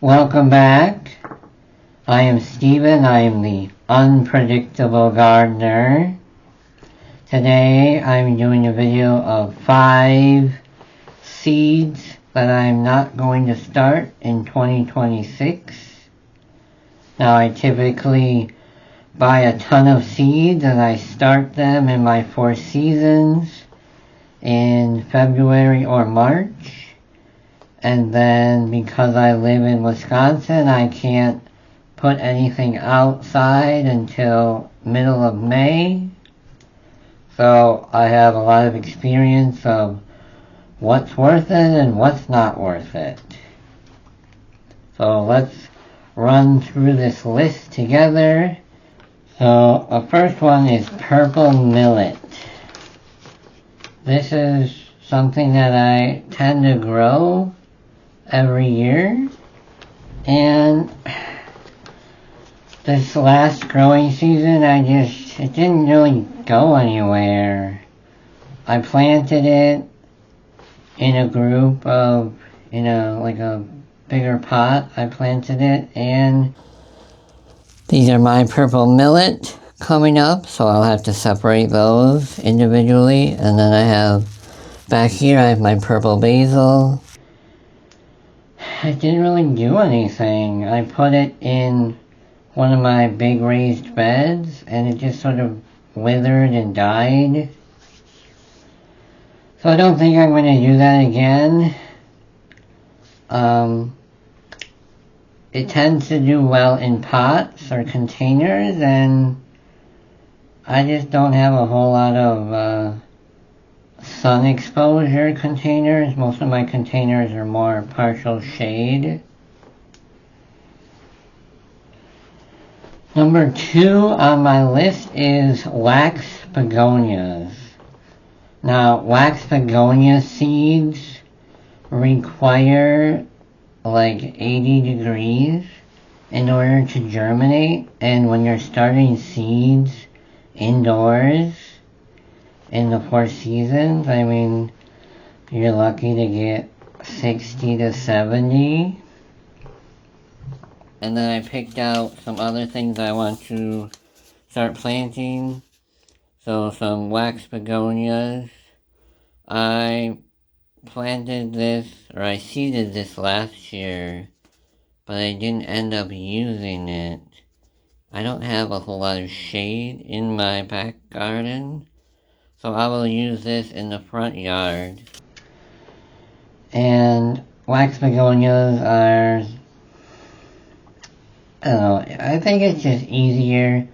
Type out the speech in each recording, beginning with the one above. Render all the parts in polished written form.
Welcome back. I am Steven. I am the Unpredictable Gardener. Today I'm doing a video of 5 seeds that I'm not going to start in 2026. Now I typically buy a ton of seeds and I start them in my 4 seasons in February or March. And then because I live in Wisconsin, I can't put anything outside until middle of May. So I have a lot of experience of what's worth it and what's not worth it. So let's run through this list together. So the first one is purple millet. This is something that I tend to grow every year, and this last growing season it didn't really go anywhere. I planted it in a group of, like a bigger pot. I planted it, and these are my purple millet coming up, so I'll have to separate those individually. And then I have back here, I have my purple basil. It didn't really do anything. I put it in one of my big raised beds and it just sort of withered and died. So I don't think I'm going to do that again. It tends to do well in pots or containers, and I just don't have a whole lot of sun exposure containers. Most of my containers are more partial shade. Number 2 on my list is wax begonias. Now, wax begonia seeds require like 80 degrees in order to germinate, and when you're starting seeds indoors in the 4 seasons, I mean, you're lucky to get 60 to 70. And then I picked out some other things I want to start planting. So some wax begonias. I planted this, or I seeded this last year, but I didn't end up using it. I don't have a whole lot of shade in my back garden, so I will use this in the front yard. And wax begonias are, I don't know, I think it's just easier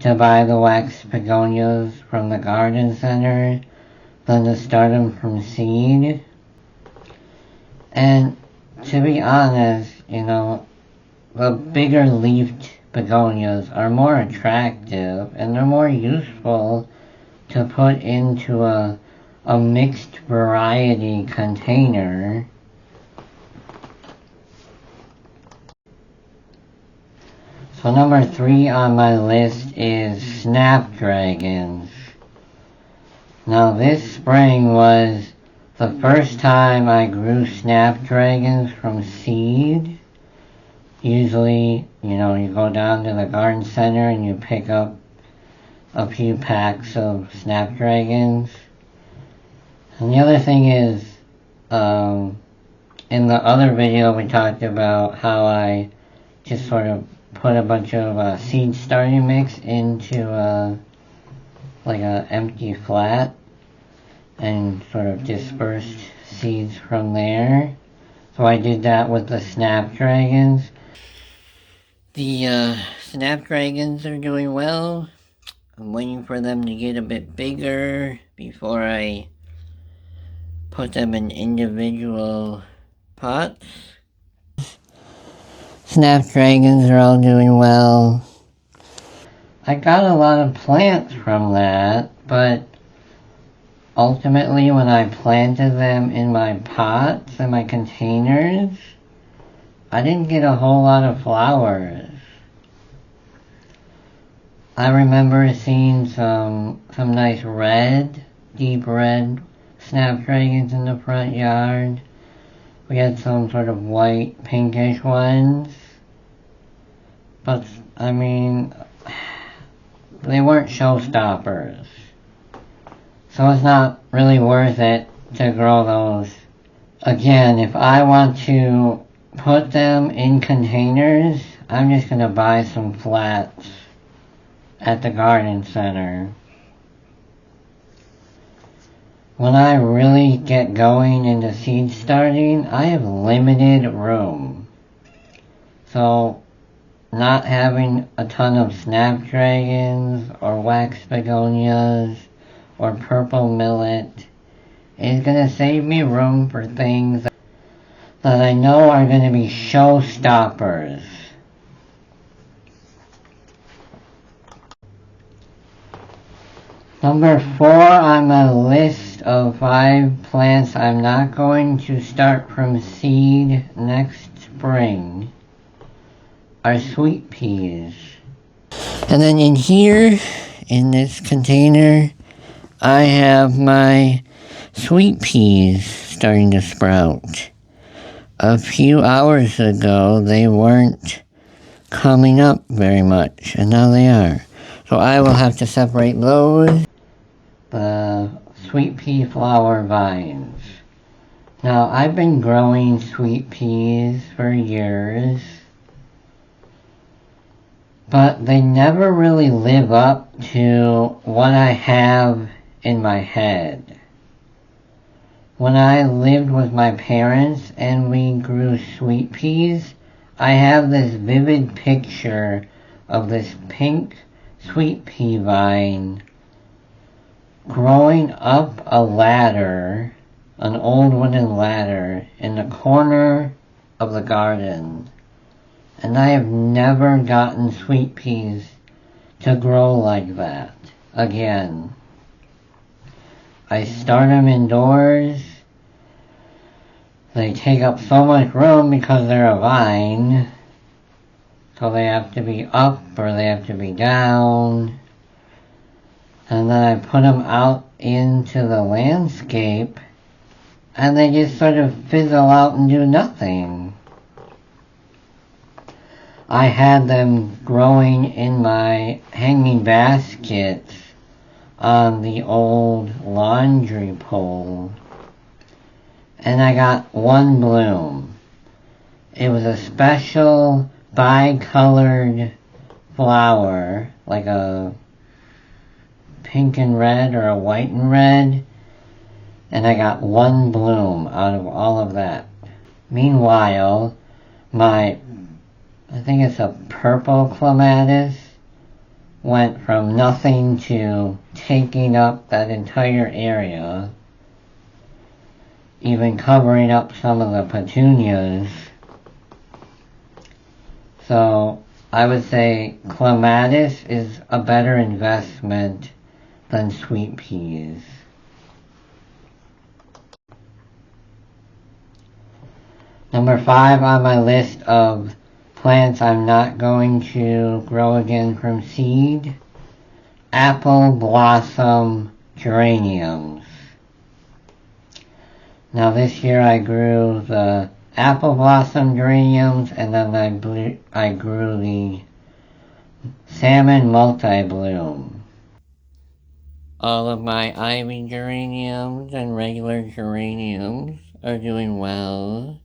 to buy the wax begonias from the garden center than to start them from seed. And to be honest, the bigger leafed begonias are more attractive and they're more useful to put into a mixed variety container. So number 3 on my list is snapdragons. Now this spring was the first time I grew snapdragons from seed. Usually, you go down to the garden center and you pick up a few packs of snapdragons. And the other thing is, in the other video we talked about how I just sort of put a bunch of seed starting mix into like a empty flat and sort of dispersed seeds from there. So I did that with the snapdragons. The snapdragons are doing well. I'm waiting for them to get a bit bigger before I put them in individual pots. Snapdragons are all doing well. I got a lot of plants from that, but ultimately when I planted them in my pots and my containers, I didn't get a whole lot of flowers. I remember seeing some nice red, deep red snapdragons in the front yard, We had some sort of white, pinkish ones. But, I mean, they weren't showstoppers. So it's not really worth it to grow those. Again, if I want to put them in containers, I'm just going to buy some flats at the garden center. When I really get going into seed starting, I have limited room. So, not having a ton of snapdragons or wax begonias or purple millet is going to save me room for things that I know are going to be showstoppers. Number 4 on my list of 5 plants I'm not going to start from seed next spring are sweet peas. And then in here, in this container, I have my sweet peas starting to sprout. A few hours ago, they weren't coming up very much, and now they are. So I will have to separate those, the sweet pea flower vines. Now, I've been growing sweet peas for years, but they never really live up to what I have in my head. When I lived with my parents and we grew sweet peas, I have this vivid picture of this pink sweet pea vine growing up a ladder, an old wooden ladder, in the corner of the garden. And I have never gotten sweet peas to grow like that again. I start them indoors. They take up so much room because they're a vine. So they have to be up or they have to be down. And then I put them out into the landscape and they just sort of fizzle out and do nothing. I had them growing in my hanging baskets on the old laundry pole. And I got one bloom. It was a special bi-colored flower, like a pink and red or a white and red. And I got one bloom out of all of that. Meanwhile, I think it's a purple clematis, went from nothing to taking up that entire area, even covering up some of the petunias. So I would say clematis is a better investment than sweet peas. Number 5 on my list of plants I'm not going to grow again from seed, apple blossom geraniums. Now this year I grew the apple blossom geraniums and then I grew the salmon multi-bloom. All of my ivy geraniums and regular geraniums are doing well.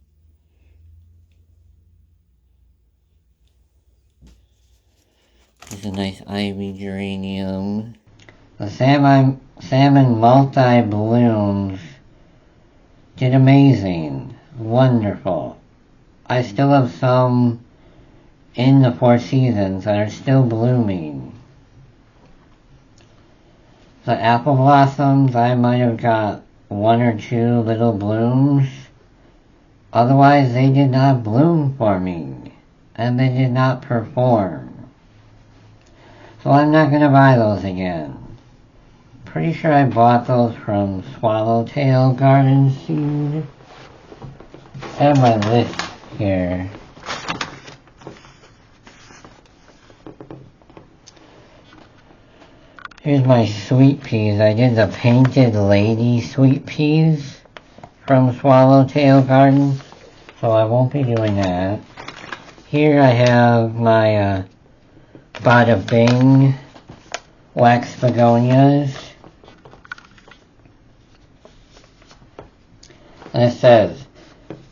It's a nice ivy geranium. The salmon multi-blooms did amazing. Wonderful. I still have some in the Four Seasons that are still blooming. The apple blossoms, I might have got 1 or 2 little blooms. Otherwise, they did not bloom for me. And they did not perform. So I'm not going to buy those again. Pretty sure I bought those from Swallowtail Garden Seed. I have my list here. Here's my sweet peas. I did the Painted Lady sweet peas from Swallowtail Gardens. so I won't be doing that. Here I have my Bada Bing wax begonias. And it says,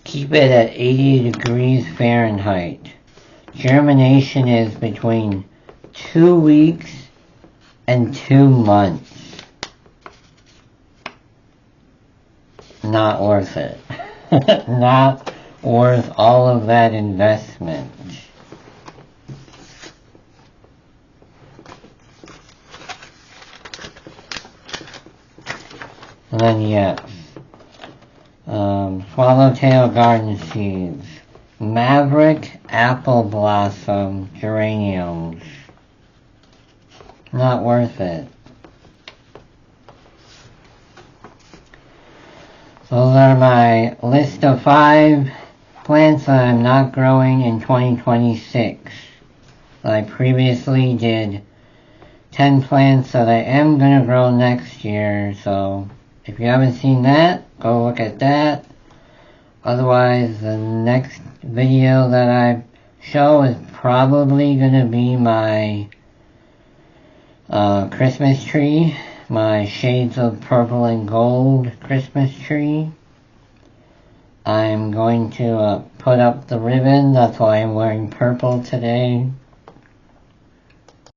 keep it at 80 degrees Fahrenheit. Germination is between 2 weeks and 2 months. Not worth it. Not worth all of that investment. And then yes, Swallowtail Garden Seeds, Maverick Apple Blossom Geraniums. Not worth it. Those are my list of 5 plants that I'm not growing in 2026. I previously did 10 plants that I am going to grow next year, so if you haven't seen that, go look at that. Otherwise, the next video that I show is probably going to be my Christmas tree. My Shades of Purple and Gold Christmas tree. I'm going to put up the ribbon, that's why I'm wearing purple today.